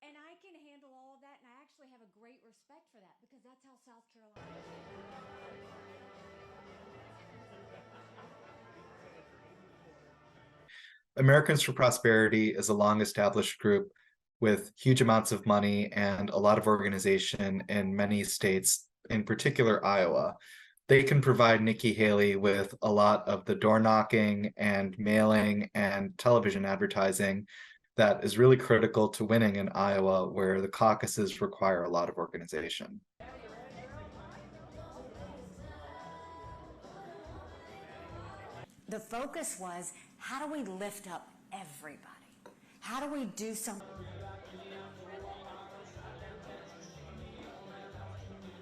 And I can handle all of that, and I actually have a great respect for that because that's how South Carolina is. Americans for Prosperity is a long established group with huge amounts of money and a lot of organization in many states, in particular Iowa. They can provide Nikki Haley with a lot of the door knocking and mailing and television advertising that is really critical to winning in Iowa, where the caucuses require a lot of organization. The focus was, how do we lift up everybody? How do we do something?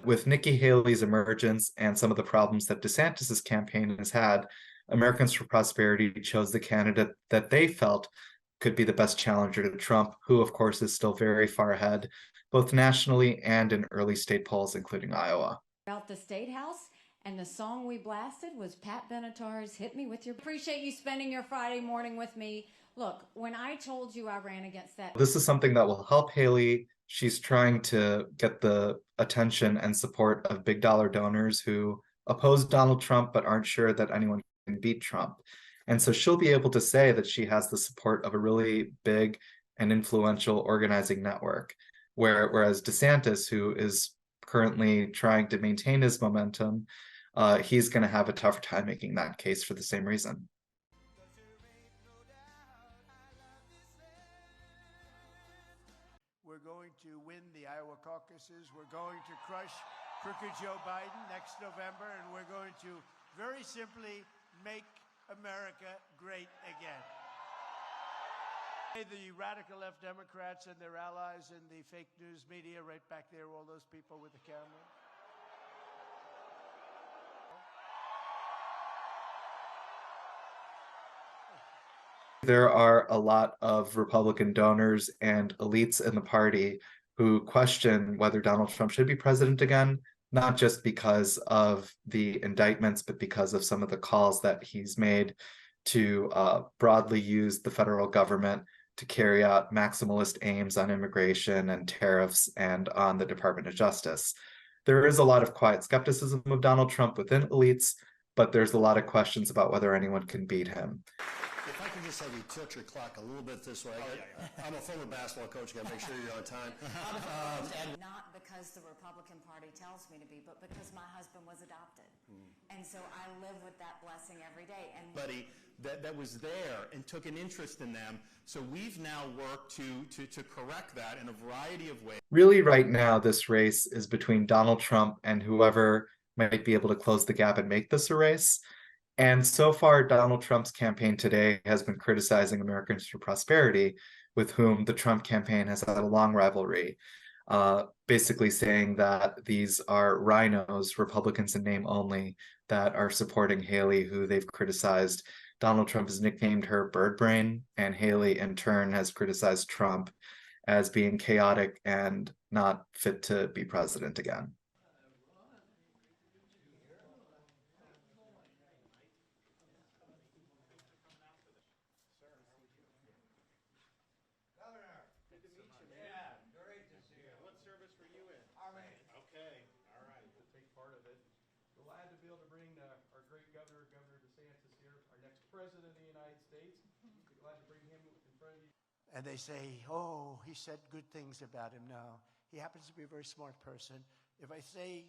With Nikki Haley's emergence and some of the problems that DeSantis's campaign has had, Americans for Prosperity chose the candidate that they felt could be the best challenger to Trump, who, of course, is still very far ahead, both nationally and in early state polls, including Iowa. About the State House, and the song we blasted was Pat Benatar's Hit Me With Your... Appreciate you spending your Friday morning with me. Look, when I told you I ran against that... This is something that will help Haley. She's trying to get the attention and support of big dollar donors who oppose Donald Trump but aren't sure that anyone can beat Trump. And so she'll be able to say that she has the support of a really big and influential organizing network. Whereas DeSantis, who is currently trying to maintain his momentum, he's going to have a tougher time making that case for the same reason. We're going to win the Iowa caucuses. We're going to crush crooked Joe Biden next November, and we're going to very simply make America great again. The radical left Democrats and their allies in the fake news media right back there, all those people with the camera. There are a lot of Republican donors and elites in the party who question whether Donald Trump should be president again, not just because of the indictments, but because of some of the calls that he's made to broadly use the federal government to carry out maximalist aims on immigration and tariffs and on the Department of Justice. There is a lot of quiet skepticism of Donald Trump within elites, but there's a lot of questions about whether anyone can beat him. If I could just have you tilt your clock a little bit this way. I'm a former basketball coach. Got to make sure you're on time. Not because the Republican Party tells me to be, but because my husband was adopted. And so I live with that blessing every day. And Buddy, that was there and took an interest in them. So we've now worked to correct that in a variety of ways. Really, right now, this race is between Donald Trump and whoever might be able to close the gap and make this a race. And so far, Donald Trump's campaign today has been criticizing Americans for Prosperity, with whom the Trump campaign has had a long rivalry, basically saying that these are rhinos, Republicans in name only, that are supporting Haley, who they've criticized. Donald Trump has nicknamed her Bird Brain, and Haley, in turn, has criticized Trump as being chaotic and not fit to be president again. Glad to be able to bring our great governor, Governor DeSantis here, our next president of the United States. Glad to bring him in front of you. And they say, oh, he said good things about him. No, he happens to be a very smart person. If I say...